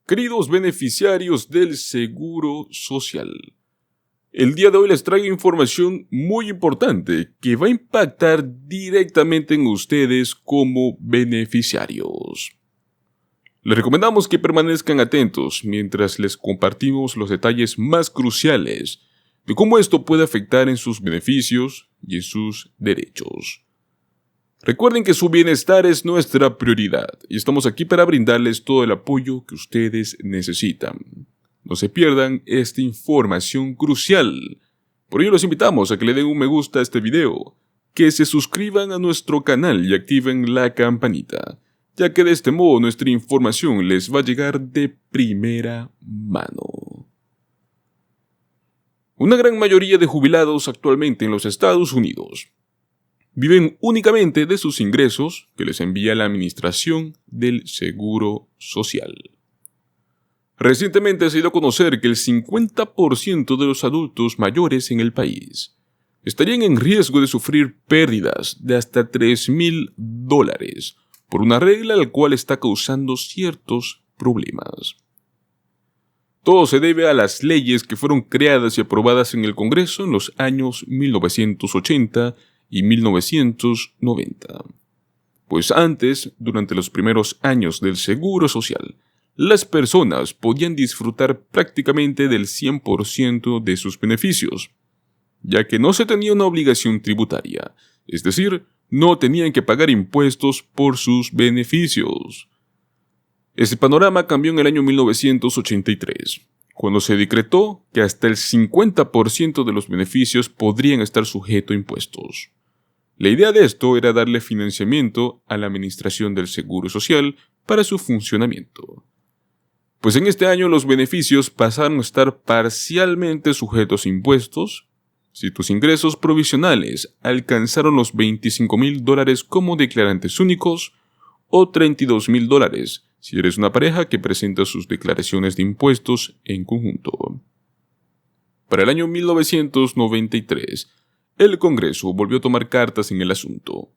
Queridos beneficiarios del Seguro Social, el día de hoy les traigo información muy importante que va a impactar directamente en ustedes como beneficiarios. Les recomendamos que permanezcan atentos mientras les compartimos los detalles más cruciales de cómo esto puede afectar en sus beneficios y en sus derechos. Recuerden que su bienestar es nuestra prioridad y estamos aquí para brindarles todo el apoyo que ustedes necesitan. No se pierdan esta información crucial. Por ello los invitamos a que le den un me gusta a este video, que se suscriban a nuestro canal y activen la campanita, ya que de este modo nuestra información les va a llegar de primera mano. Una gran mayoría de jubilados actualmente en los Estados Unidos viven únicamente de sus ingresos que les envía la Administración del Seguro Social. Recientemente se ha ido a conocer que el 50% de los adultos mayores en el país estarían en riesgo de sufrir pérdidas de hasta $3,000 por una regla la cual está causando ciertos problemas. Todo se debe a las leyes que fueron creadas y aprobadas en el Congreso en los años 1980 y 1990. Pues antes, durante los primeros años del Seguro Social, las personas podían disfrutar prácticamente del 100% de sus beneficios, ya que no se tenía una obligación tributaria, es decir, no tenían que pagar impuestos por sus beneficios. Este panorama cambió en el año 1983, cuando se decretó que hasta el 50% de los beneficios podrían estar sujetos a impuestos. La idea de esto era darle financiamiento a la Administración del Seguro Social para su funcionamiento. Pues en este año los beneficios pasaron a estar parcialmente sujetos a impuestos si tus ingresos provisionales alcanzaron los $25,000 como declarantes únicos o $32,000 si eres una pareja que presenta sus declaraciones de impuestos en conjunto. Para el año 1993, el Congreso volvió a tomar cartas en el asunto,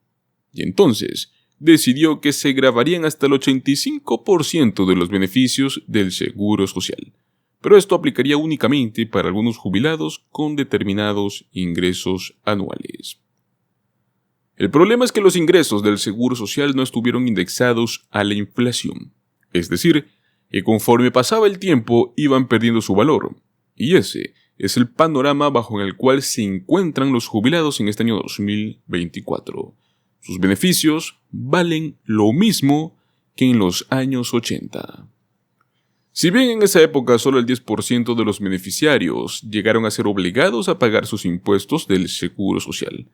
y entonces decidió que se grabarían hasta el 85% de los beneficios del Seguro Social, pero esto aplicaría únicamente para algunos jubilados con determinados ingresos anuales. El problema es que los ingresos del Seguro Social no estuvieron indexados a la inflación, es decir, que conforme pasaba el tiempo iban perdiendo su valor, y ese es el panorama bajo el cual se encuentran los jubilados en este año 2024. Sus beneficios valen lo mismo que en los años 80. Si bien en esa época solo el 10% de los beneficiarios llegaron a ser obligados a pagar sus impuestos del Seguro Social,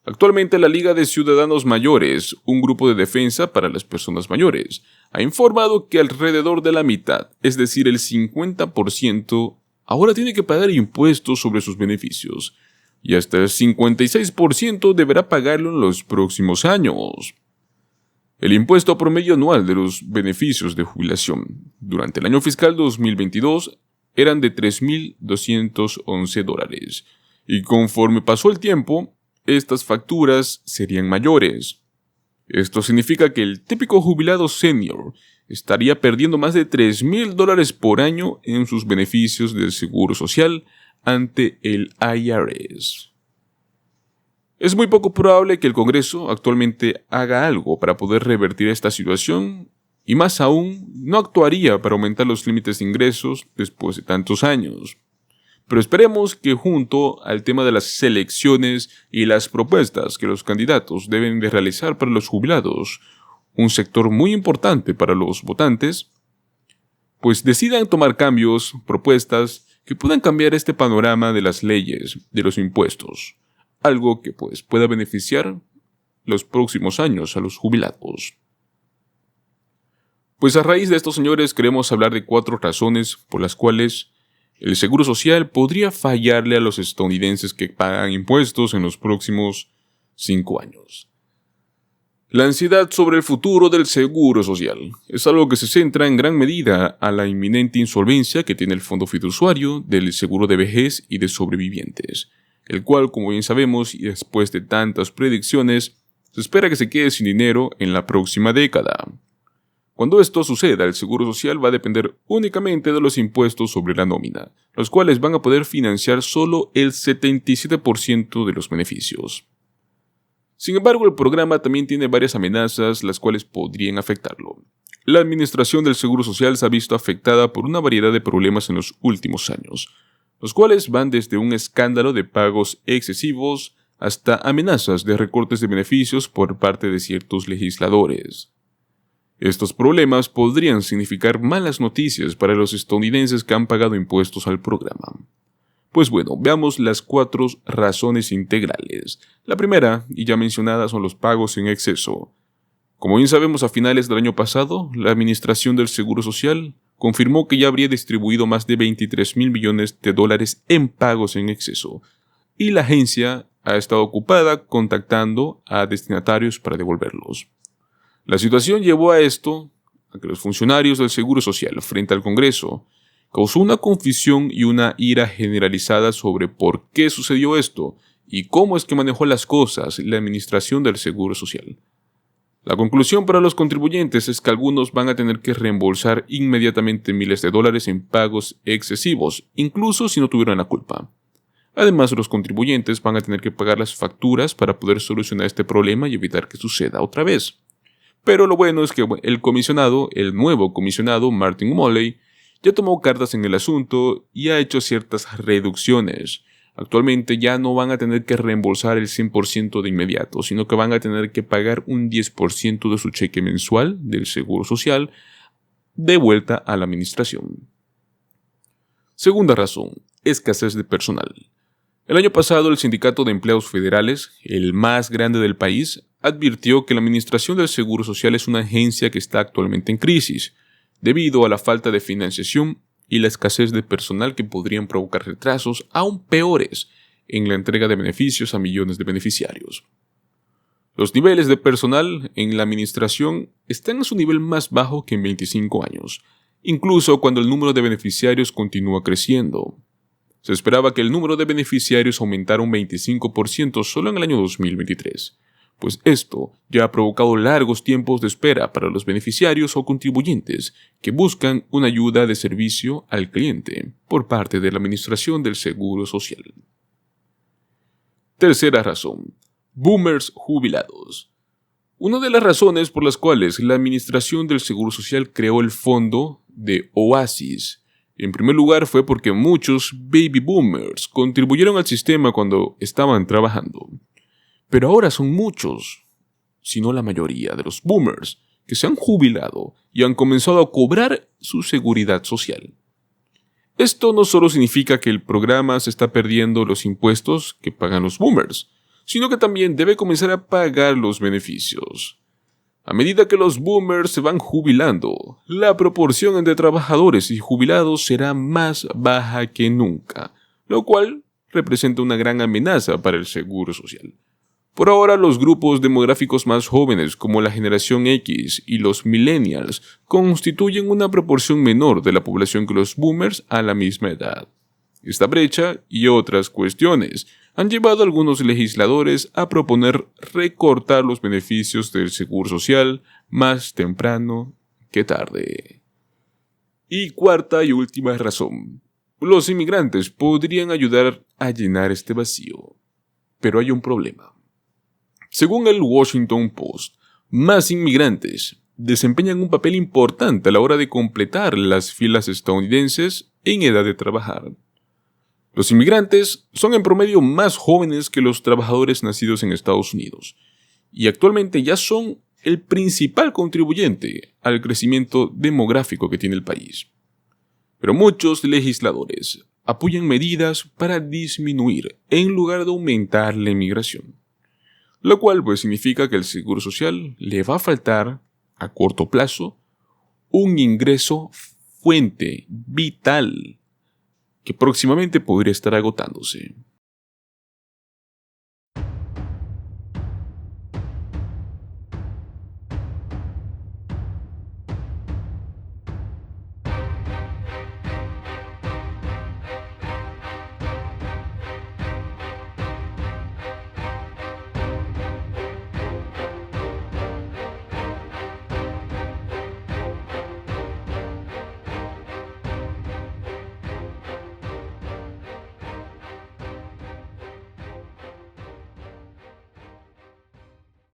actualmente la Liga de Ciudadanos Mayores, un grupo de defensa para las personas mayores, ha informado que alrededor de la mitad, es decir, el 50%, ahora tiene que pagar impuestos sobre sus beneficios, y hasta el 56% deberá pagarlo en los próximos años. El impuesto promedio anual de los beneficios de jubilación durante el año fiscal 2022 eran de $3,211, y conforme pasó el tiempo, estas facturas serían mayores. Esto significa que el típico jubilado senior estaría perdiendo más de $3,000 por año en sus beneficios del Seguro Social ante el IRS. Es muy poco probable que el Congreso actualmente haga algo para poder revertir esta situación y más aún no actuaría para aumentar los límites de ingresos después de tantos años. Pero esperemos que junto al tema de las elecciones y las propuestas que los candidatos deben de realizar para los jubilados, un sector muy importante para los votantes, pues decidan tomar cambios, propuestas que puedan cambiar este panorama de las leyes, de los impuestos, algo que pues pueda beneficiar los próximos años a los jubilados. Pues a raíz de estos señores queremos hablar de 4 razones por las cuales el Seguro Social podría fallarle a los estadounidenses que pagan impuestos en los próximos 5 años. La ansiedad sobre el futuro del Seguro Social es algo que se centra en gran medida a la inminente insolvencia que tiene el Fondo Fiduciario del Seguro de Vejez y de Sobrevivientes, el cual, como bien sabemos, y después de tantas predicciones, se espera que se quede sin dinero en la próxima década. Cuando esto suceda, el seguro social va a depender únicamente de los impuestos sobre la nómina, los cuales van a poder financiar solo el 77% de los beneficios. Sin embargo, el programa también tiene varias amenazas las cuales podrían afectarlo. La administración del Seguro Social se ha visto afectada por una variedad de problemas en los últimos años, los cuales van desde un escándalo de pagos excesivos hasta amenazas de recortes de beneficios por parte de ciertos legisladores. Estos problemas podrían significar malas noticias para los estadounidenses que han pagado impuestos al programa. Pues bueno, veamos las 4 razones integrales. La primera, y ya mencionada, son los pagos en exceso. Como bien sabemos, a finales del año pasado, la Administración del Seguro Social confirmó que ya habría distribuido más de $23,000 millones en pagos en exceso, y la agencia ha estado ocupada contactando a destinatarios para devolverlos. La situación llevó a esto, a que los funcionarios del Seguro Social frente al Congreso causó una confusión y una ira generalizada sobre por qué sucedió esto y cómo es que manejó las cosas la administración del Seguro Social. La conclusión para los contribuyentes es que algunos van a tener que reembolsar inmediatamente miles de dólares en pagos excesivos, incluso si no tuvieron la culpa. Además, los contribuyentes van a tener que pagar las facturas para poder solucionar este problema y evitar que suceda otra vez. Pero lo bueno es que el nuevo comisionado, Martin O'Malley, ya tomó cartas en el asunto y ha hecho ciertas reducciones. Actualmente ya no van a tener que reembolsar el 100% de inmediato, sino que van a tener que pagar un 10% de su cheque mensual del Seguro Social de vuelta a la administración. Segunda razón, escasez de personal. El año pasado, el Sindicato de Empleados Federales, el más grande del país, advirtió que la Administración del Seguro Social es una agencia que está actualmente en crisis, debido a la falta de financiación y la escasez de personal que podrían provocar retrasos aún peores en la entrega de beneficios a millones de beneficiarios. Los niveles de personal en la administración están a su nivel más bajo que en 25 años, incluso cuando el número de beneficiarios continúa creciendo. Se esperaba que el número de beneficiarios aumentara un 25% solo en el año 2023, pues esto ya ha provocado largos tiempos de espera para los beneficiarios o contribuyentes que buscan una ayuda de servicio al cliente por parte de la Administración del Seguro Social. Tercera razón, boomers jubilados. Una de las razones por las cuales la Administración del Seguro Social creó el fondo de Oasis, en primer lugar, fue porque muchos baby boomers contribuyeron al sistema cuando estaban trabajando. Pero ahora son muchos, si no la mayoría de los boomers, que se han jubilado y han comenzado a cobrar su seguridad social. Esto no solo significa que el programa se está perdiendo los impuestos que pagan los boomers, sino que también debe comenzar a pagar los beneficios. A medida que los boomers se van jubilando, la proporción entre trabajadores y jubilados será más baja que nunca, lo cual representa una gran amenaza para el seguro social. Por ahora, los grupos demográficos más jóvenes, como la generación X y los millennials, constituyen una proporción menor de la población que los boomers a la misma edad. Esta brecha y otras cuestiones han llevado a algunos legisladores a proponer recortar los beneficios del seguro social más temprano que tarde. Y cuarta y última razón, los inmigrantes podrían ayudar a llenar este vacío. Pero hay un problema. Según el Washington Post, más inmigrantes desempeñan un papel importante a la hora de completar las filas estadounidenses en edad de trabajar. Los inmigrantes son en promedio más jóvenes que los trabajadores nacidos en Estados Unidos y actualmente ya son el principal contribuyente al crecimiento demográfico que tiene el país. Pero muchos legisladores apoyan medidas para disminuir en lugar de aumentar la inmigración, lo cual significa que el Seguro Social le va a faltar, a corto plazo, un ingreso fuente vital que próximamente podría estar agotándose.